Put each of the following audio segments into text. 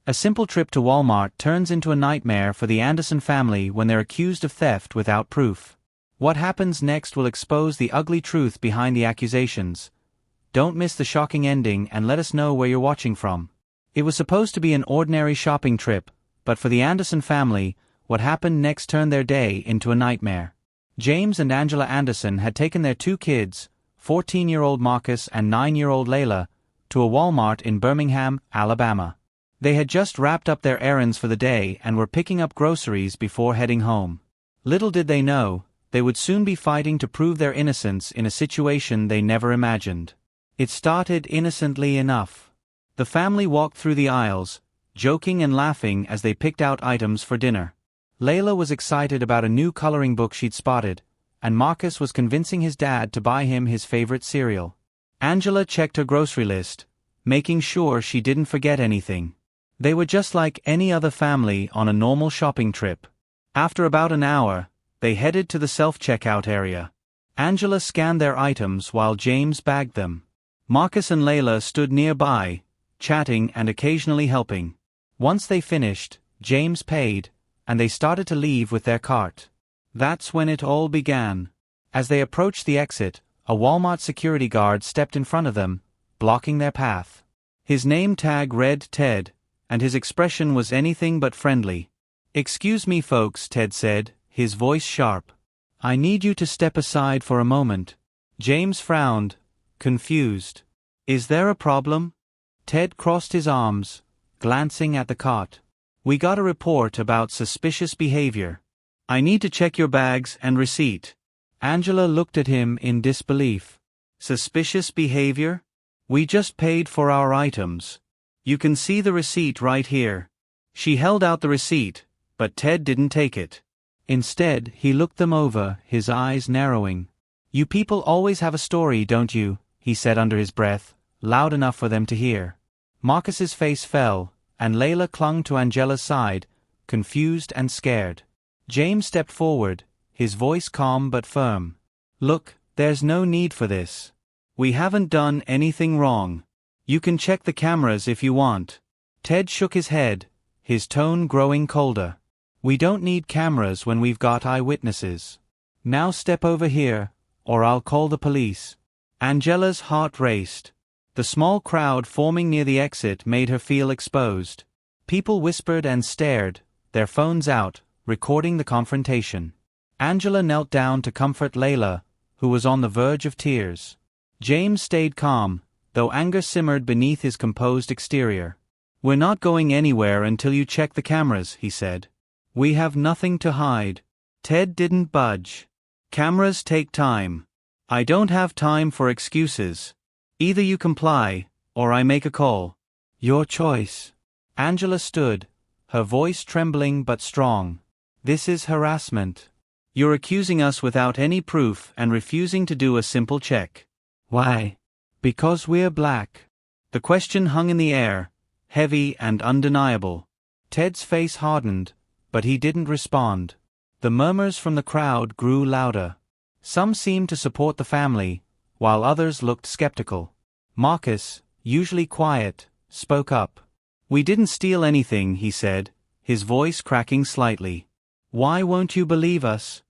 A simple trip to Walmart turns into a nightmare for the Anderson family when they're accused of theft without proof. What happens next will expose the ugly truth behind the accusations. Don't miss the shocking ending and let us know where you're watching from. It was supposed to be an ordinary shopping trip, but for the Anderson family, what happened next turned their day into a nightmare. James and Angela Anderson had taken their two kids, 14-year-old Marcus and 9-year-old Layla, to a Walmart in Birmingham, Alabama. They had just wrapped up their errands for the day and were picking up groceries before heading home. Little did they know, they would soon be fighting to prove their innocence in a situation they never imagined. It started innocently enough. The family walked through the aisles, joking and laughing as they picked out items for dinner. Layla was excited about a new coloring book she'd spotted, and Marcus was convincing his dad to buy him his favorite cereal. Angela checked her grocery list, making sure she didn't forget anything. They were just like any other family on a normal shopping trip. After about an hour, they headed to the self-checkout area. Angela scanned their items while James bagged them. Marcus and Layla stood nearby, chatting and occasionally helping. Once they finished, James paid, and they started to leave with their cart. That's when it all began. As they approached the exit, a Walmart security guard stepped in front of them, blocking their path. His name tag read Ted, and his expression was anything but friendly. "Excuse me, folks," Ted said, his voice sharp. "I need you to step aside for a moment." James frowned, confused. "Is there a problem?" Ted crossed his arms, glancing at the cart. "We got a report about suspicious behavior. I need to check your bags and receipt." Angela looked at him in disbelief. "Suspicious behavior? We just paid for our items. You can see the receipt right here." She held out the receipt, but Ted didn't take it. Instead, he looked them over, his eyes narrowing. "You people always have a story, don't you?" he said under his breath, loud enough for them to hear. Marcus's face fell, and Layla clung to Angela's side, confused and scared. James stepped forward, his voice calm but firm. "Look, there's no need for this. We haven't done anything wrong. You can check the cameras if you want." Ted shook his head, his tone growing colder. "We don't need cameras when we've got eyewitnesses. Now step over here, or I'll call the police." Angela's heart raced. The small crowd forming near the exit made her feel exposed. People whispered and stared, their phones out, recording the confrontation. Angela knelt down to comfort Layla, who was on the verge of tears. James stayed calm, though anger simmered beneath his composed exterior. "We're not going anywhere until you check the cameras," he said. "We have nothing to hide." Ted didn't budge. "Cameras take time. I don't have time for excuses. Either you comply, or I make a call." "Your choice." Angela stood, her voice trembling but strong. "This is harassment. You're accusing us without any proof and refusing to do a simple check." "Why?" "Because we're black." The question hung in the air, heavy and undeniable. Ted's face hardened, but he didn't respond. The murmurs from the crowd grew louder. Some seemed to support the family, while others looked skeptical. Marcus, usually quiet, spoke up. "We didn't steal anything," he said, his voice cracking slightly. "Why won't you believe us?"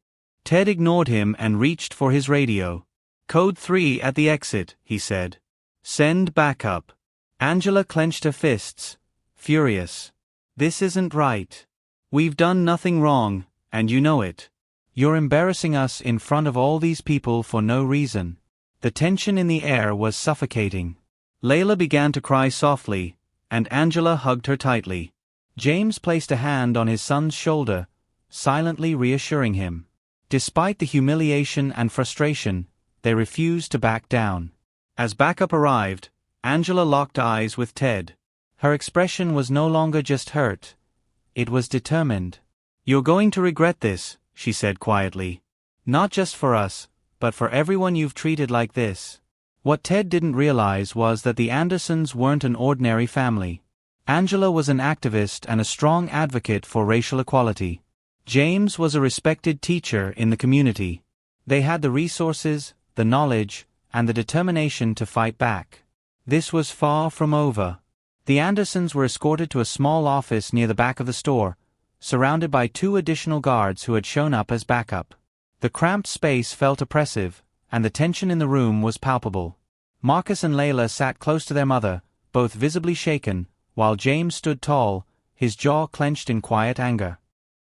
Ted ignored him and reached for his radio. "Code 3 at the exit," he said. "Send backup." Angela clenched her fists, furious. "This isn't right. We've done nothing wrong, and you know it. You're embarrassing us in front of all these people for no reason." The tension in the air was suffocating. Layla began to cry softly, and Angela hugged her tightly. James placed a hand on his son's shoulder, silently reassuring him. Despite the humiliation and frustration, they refused to back down. As backup arrived, Angela locked eyes with Ted. Her expression was no longer just hurt. It was determined. "You're going to regret this," she said quietly. "Not just for us, but for everyone you've treated like this." What Ted didn't realize was that the Andersons weren't an ordinary family. Angela was an activist and a strong advocate for racial equality. James was a respected teacher in the community. They had the resources, the knowledge, and the determination to fight back. This was far from over. The Andersons were escorted to a small office near the back of the store, surrounded by 2 additional guards who had shown up as backup. The cramped space felt oppressive, and the tension in the room was palpable. Marcus and Layla sat close to their mother, both visibly shaken, while James stood tall, his jaw clenched in quiet anger.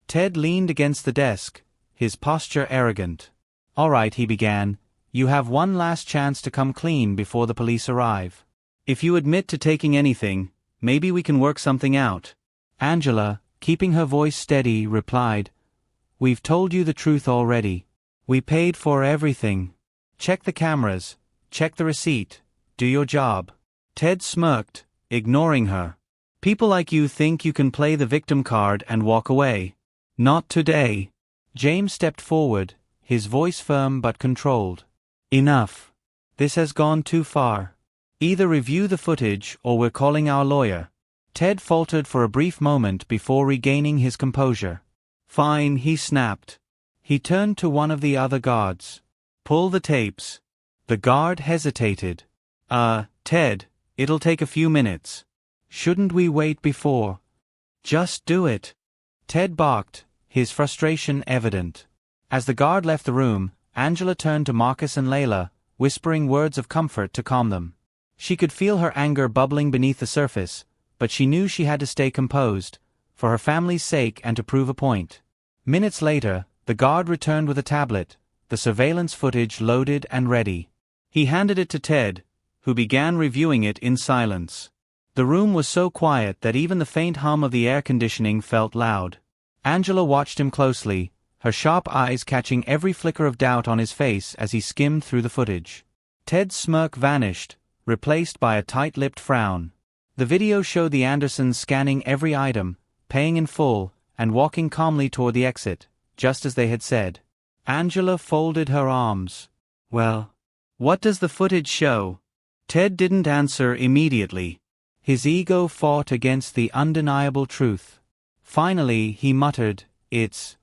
Ted leaned against the desk, his posture arrogant. "All right," he began, "you have one last chance to come clean before the police arrive. If you admit to taking anything, maybe we can work something out." Angela, keeping her voice steady, replied, "We've told you the truth already. We paid for everything. Check the cameras, check the receipt, do your job." Ted smirked, ignoring her. "People like you think you can play the victim card and walk away. Not today." James stepped forward, his voice firm but controlled. "Enough. This has gone too far. Either review the footage or we're calling our lawyer." Ted faltered for a brief moment before regaining his composure. "Fine," he snapped. He turned to one of the other guards. "Pull the tapes." The guard hesitated. Ted, it'll take a few minutes. Shouldn't we wait before?" "Just do it." Ted barked, his frustration evident. As the guard left the room, Angela turned to Marcus and Layla, whispering words of comfort to calm them. She could feel her anger bubbling beneath the surface, but she knew she had to stay composed, for her family's sake and to prove a point. Minutes later, the guard returned with a tablet, the surveillance footage loaded and ready. He handed it to Ted, who began reviewing it in silence. The room was so quiet that even the faint hum of the air conditioning felt loud. Angela watched him closely, her sharp eyes catching every flicker of doubt on his face as he skimmed through the footage. Ted's smirk vanished, replaced by a tight-lipped frown. The video showed the Andersons scanning every item, paying in full, and walking calmly toward the exit, just as they had said. Angela folded her arms. "Well, what does the footage show?" Ted didn't answer immediately. His ego fought against the undeniable truth. Finally, he muttered, "It's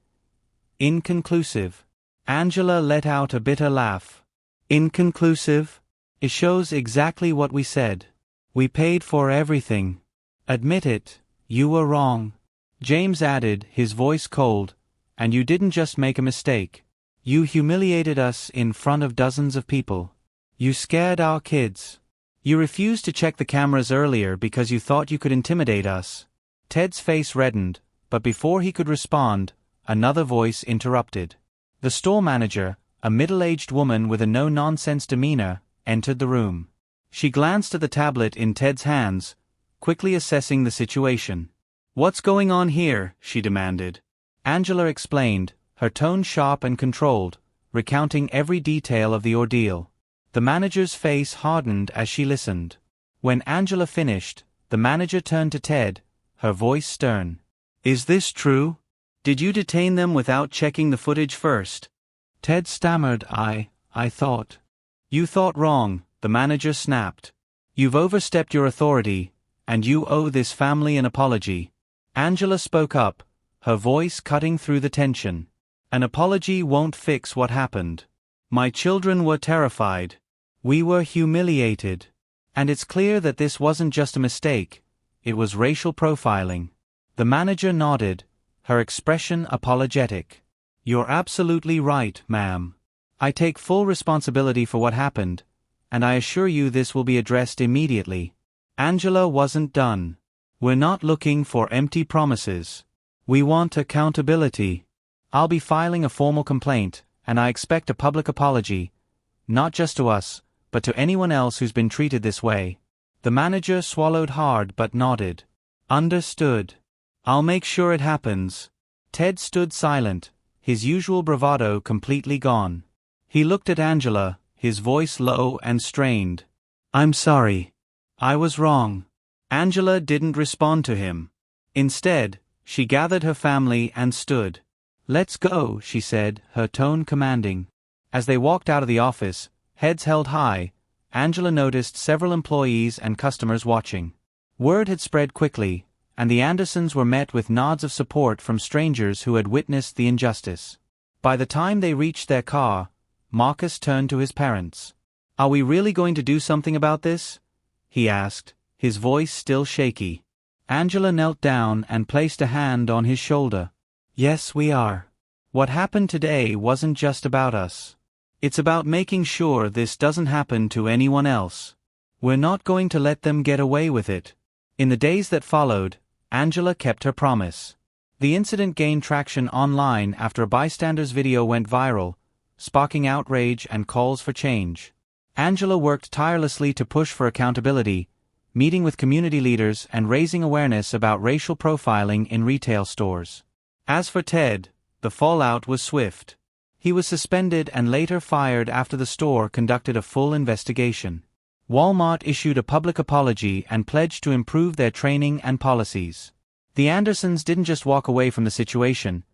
inconclusive." Angela let out a bitter laugh. "Inconclusive? It shows exactly what we said. We paid for everything. Admit it, you were wrong." James added, his voice cold, "And you didn't just make a mistake. You humiliated us in front of dozens of people. You scared our kids. You refused to check the cameras earlier because you thought you could intimidate us." Ted's face reddened, but before he could respond, another voice interrupted. The store manager, a middle-aged woman with a no-nonsense demeanor, entered the room. She glanced at the tablet in Ted's hands, quickly assessing the situation. "What's going on here?" she demanded. Angela explained, her tone sharp and controlled, recounting every detail of the ordeal. The manager's face hardened as she listened. When Angela finished, the manager turned to Ted, her voice stern. "Is this true? Did you detain them without checking the footage first?" Ted stammered, I thought." "You thought wrong," the manager snapped. "You've overstepped your authority, and you owe this family an apology." Angela spoke up, her voice cutting through the tension. "An apology won't fix what happened. My children were terrified. We were humiliated. And it's clear that this wasn't just a mistake, it was racial profiling." The manager nodded, her expression apologetic. "You're absolutely right, ma'am. I take full responsibility for what happened, and I assure you this will be addressed immediately." Angela wasn't done. "We're not looking for empty promises. We want accountability. I'll be filing a formal complaint, and I expect a public apology, not just to us, but to anyone else who's been treated this way." The manager swallowed hard but nodded. "Understood. I'll make sure it happens." Ted stood silent, his usual bravado completely gone. He looked at Angela, his voice low and strained. "I'm sorry. I was wrong." Angela didn't respond to him. Instead, she gathered her family and stood. "Let's go," she said, her tone commanding. As they walked out of the office, heads held high, Angela noticed several employees and customers watching. Word had spread quickly, and the Andersons were met with nods of support from strangers who had witnessed the injustice. By the time they reached their car, Marcus turned to his parents. "Are we really going to do something about this?" he asked, his voice still shaky. Angela knelt down and placed a hand on his shoulder. Yes, we are. What happened today wasn't just about us. It's about making sure this doesn't happen to anyone else. We're not going to let them get away with it. In the days that followed, Angela kept her promise. The incident gained traction online after a bystander's video went viral, sparking outrage and calls for change. Angela worked tirelessly to push for accountability, meeting with community leaders and raising awareness about racial profiling in retail stores. As for Ted, the fallout was swift. He was suspended and later fired after the store conducted a full investigation. Walmart issued a public apology and pledged to improve their training and policies. The Andersons didn't just walk away from the situation,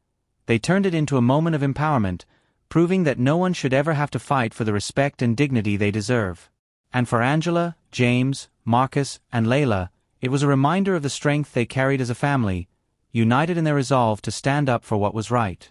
they turned it into a moment of empowerment, proving that no one should ever have to fight for the respect and dignity they deserve. And for Angela, James, Marcus, and Layla, it was a reminder of the strength they carried as a family, united in their resolve to stand up for what was right.